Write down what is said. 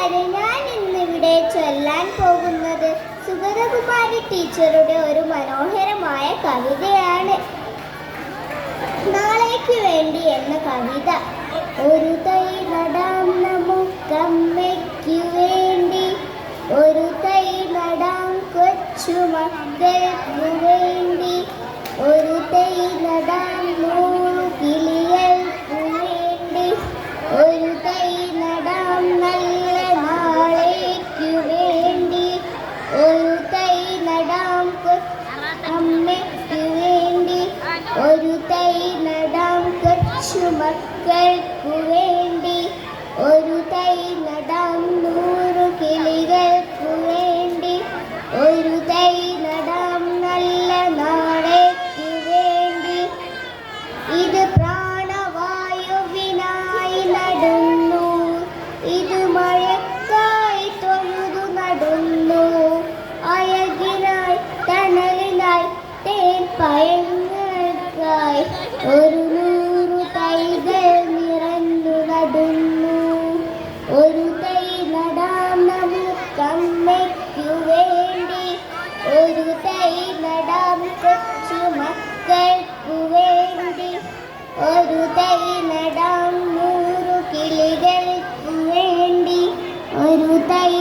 കൂട്ടുകാരെ, ഞാൻ ഇന്നിവിടെ ചൊല്ലാൻ പോകുന്നത് സുഗതകുമാരി ടീച്ചറുടെ ഒരു മനോഹരമായ കവിതയാണ്. നാളേക്ക് വേണ്ടി എന്ന കവിത. ഒരു തൈ നടാം നമുക്കമ്മയ്ക്കു വേണ്ടി, ഒരു തൈ നടാം കൊച്ചുമക്കൾക്കു വേണ്ടി, ഒരു തൈ നടാം 100 കിളികൾക്കു വേണ്ടി, ഒരു തൈ നടാം നല്ല നാളേക്കു വേണ്ടി, ഒരു തൈ നടാം അമ്മയ്ക്കു വേണ്ടി, ഒരു തൈ നടാം കൊച്ചുമക്കൾക്കു വേണ്ടി, ഒരു തൈ നടാം 100 കിളികൾക്കു വേണ്ടി, ഒരു തൈ നടാം നല്ല നാളേക്കു വേണ്ടി. ഇത് പ്രാണവായുവിനായി നടുന്നു, ഇത് മഴക്കായി തൊഴുതു നടുന്നു, അഴകിനായി തണലിനായി തേൻ പഴങ്ങൾക്കായി ഒരു 100 തൈകൾ നിറഞ്ഞു നടുന്നു. ഒരു തൈ നടാം നമുക്കമ്മയ്ക്കു വേണ്ടി, ഒരു തൈ നടാം കൊച്ചുമക്കൾക്കു വേണ്ടി, ഒരു തൈ നടാം 100 കിളികൾക്കു വേണ്ടി, ഒരു തൈ